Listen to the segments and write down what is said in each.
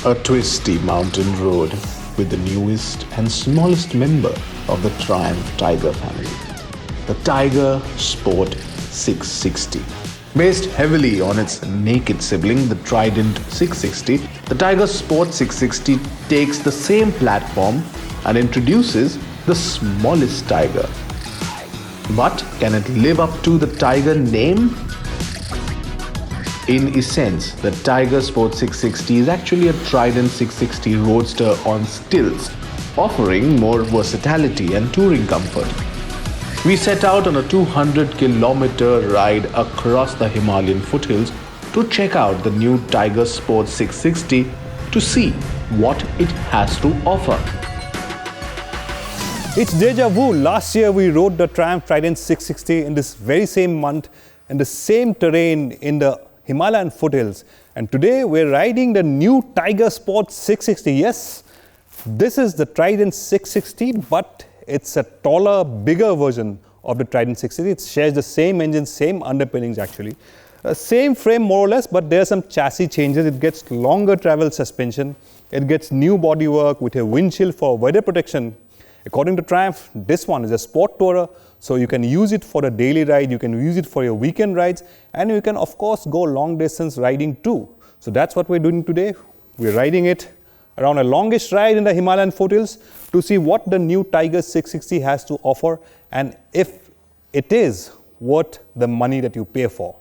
A twisty mountain road with the newest and smallest member of the Triumph Tiger family, the Tiger Sport 660. Based heavily on its naked sibling, the Trident 660, the Tiger Sport 660 takes the same platform and introduces the smallest Tiger. But can it live up to the Tiger name? In essence, the Tiger Sport 660 is actually a Trident 660 roadster on stilts, offering more versatility and touring comfort. We set out on a 200-kilometer ride across the Himalayan foothills to check out the new Tiger Sport 660 to see what it has to offer. It's deja vu. Last year we rode the Triumph Trident 660 in this very same month in the same terrain in the Himalayan foothills, and today we're riding the new Tiger Sport 660. Yes, this is the Trident 660, but it's a taller, bigger version of the Trident 660. It shares the same engine, same underpinnings actually. Same frame more or less, but there are some chassis changes. It gets longer travel suspension. It gets new bodywork with a windshield for weather protection. According to Triumph, this one is a sport tourer, so you can use it for a daily ride, you can use it for your weekend rides, and you can of course go long distance riding too. So that's what we're doing today. We're riding it around a longish ride in the Himalayan foothills to see what the new Tiger 660 has to offer and if it is worth the money that you pay for.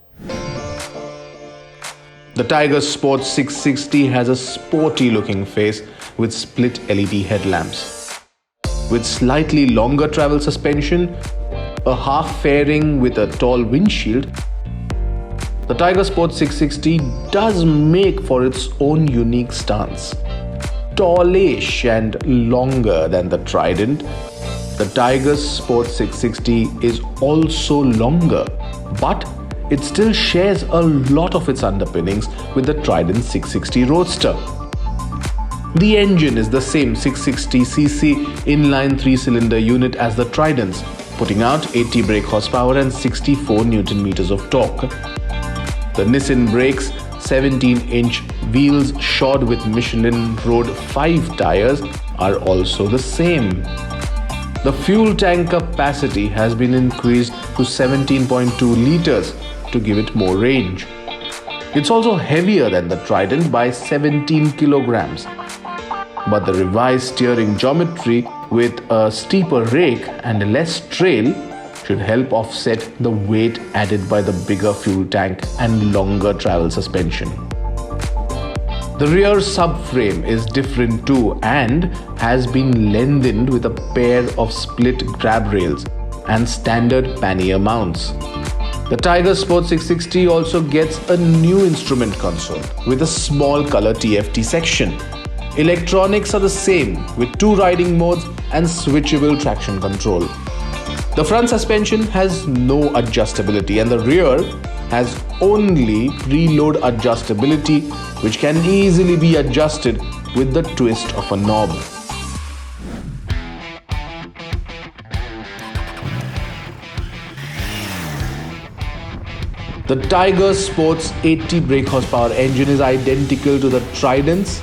The Tiger Sport 660 has a sporty looking face with split LED headlamps. With slightly longer travel suspension, a half fairing with a tall windshield, the Tiger Sport 660 does make for its own unique stance. Tallish and longer than the Trident, the Tiger Sport 660 is also longer, but it still shares a lot of its underpinnings with the Trident 660 Roadster. The engine is the same 660cc inline 3-cylinder unit as the Trident's, putting out 80 brake horsepower and 64 Nm of torque. The Nissan brakes, 17-inch wheels shod with Michelin Road 5 tires are also the same. The fuel tank capacity has been increased to 17.2 liters to give it more range. It's also heavier than the Trident by 17 kilograms. But the revised steering geometry with a steeper rake and less trail should help offset the weight added by the bigger fuel tank and longer travel suspension. The rear subframe is different too and has been lengthened with a pair of split grab rails and standard pannier mounts. The Tiger Sport 660 also gets a new instrument console with a small color TFT section. Electronics are the same with 2 riding modes and switchable traction control. The front suspension has no adjustability and the rear has only preload adjustability, which can easily be adjusted with the twist of a knob. The Tiger Sport's 80 brake horsepower engine is identical to the Trident's,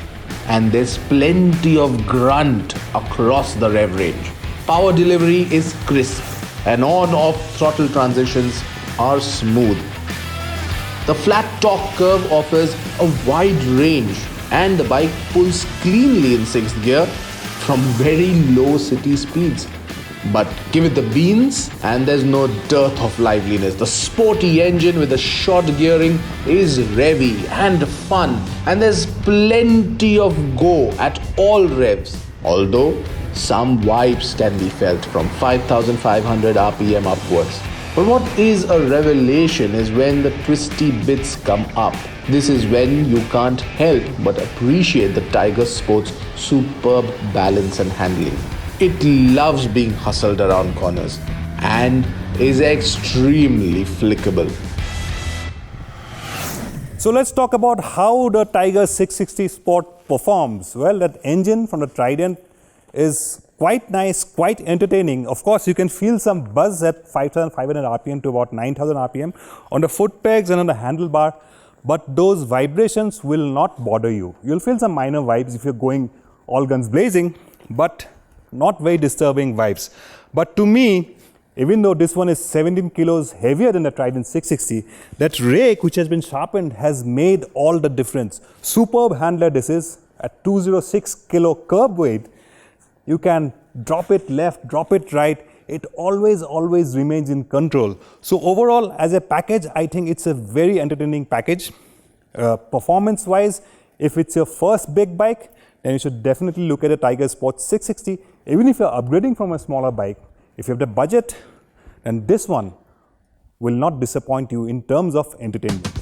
and there's plenty of grunt across the rev range. Power delivery is crisp and on-off throttle transitions are smooth. The flat torque curve offers a wide range and the bike pulls cleanly in 6th gear from very low city speeds. But give it the beans and there's no dearth of liveliness. The sporty engine with the short gearing is revvy and fun, and there's plenty of go at all revs, although some vibes can be felt from 5,500 RPM upwards. But what is a revelation is when the twisty bits come up. This is when you can't help but appreciate the Tiger Sport's superb balance and handling. It loves being hustled around corners and is extremely flickable. So let's talk about how the Tiger 660 Sport performs. Well, that engine from the Trident is quite nice, quite entertaining. Of course, you can feel some buzz at 5,500 RPM to about 9,000 RPM on the foot pegs and on the handlebar. but those vibrations will not bother you. You'll feel some minor vibes if you're going all guns blazing, but not very disturbing vibes. But to me, even though this one is 17 kilos heavier than the Trident 660, that rake which has been sharpened has made all the difference. Superb handler this is. At 206 kilo curb weight, you can drop it left, drop it right. It always remains in control. So overall, as a package, I think it's a very entertaining package. Performance-wise, if it's your first big bike, then you should definitely look at the Tiger Sport 660. Even if you're upgrading from a smaller bike, if you have the budget, then this one will not disappoint you in terms of entertainment.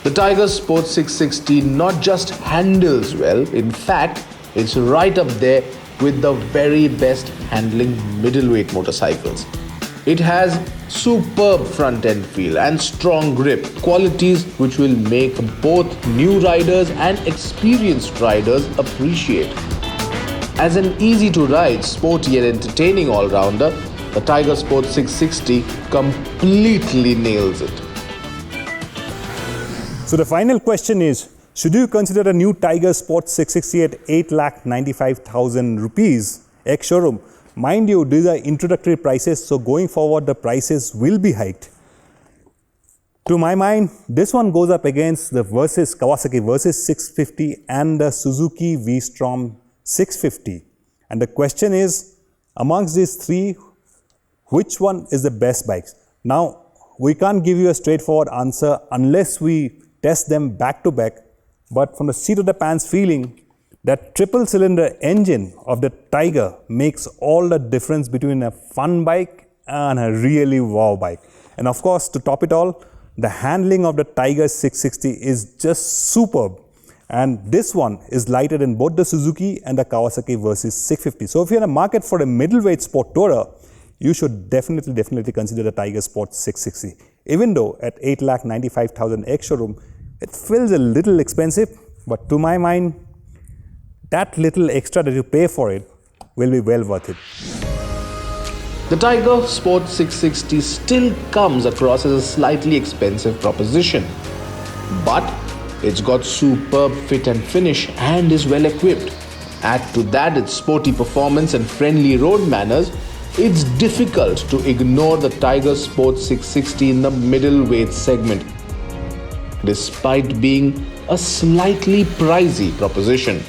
The Tiger Sport 660 not just handles well, in fact, it's right up there with the very best handling middleweight motorcycles. It has superb front end feel and strong grip, qualities which will make both new riders and experienced riders appreciate. As an easy to ride, sporty and entertaining all-rounder, the Tiger Sport 660 completely nails it. So the final question is, should you consider the new Tiger Sport 660 at 8,95,000 rupees ex-showroom? Mind you, these are introductory prices, so going forward the prices will be hiked. To my mind, this one goes up against the Kawasaki Versys 650 and the Suzuki V-Strom 650. And the question is, amongst these three, which one is the best bike? Now, we can't give you a straightforward answer unless we test them back to back, but from the seat of the pants feeling, that triple cylinder engine of the Tiger makes all the difference between a fun bike and a really wow bike. And of course, to top it all, the handling of the Tiger 660 is just superb. And this one is lighter than both the Suzuki and the Kawasaki Versys 650. So if you're in a market for a middleweight sport tourer, you should definitely consider the Tiger Sport 660. Even though at 8,95,000 ex-showroom, it feels a little expensive, but to my mind, that little extra that you pay for it will be well worth it. The Tiger Sport 660 still comes across as a slightly expensive proposition, but it's got superb fit and finish and is well equipped. Add to that its sporty performance and friendly road manners, it's difficult to ignore the Tiger Sport 660 in the middleweight segment, despite being a slightly pricey proposition.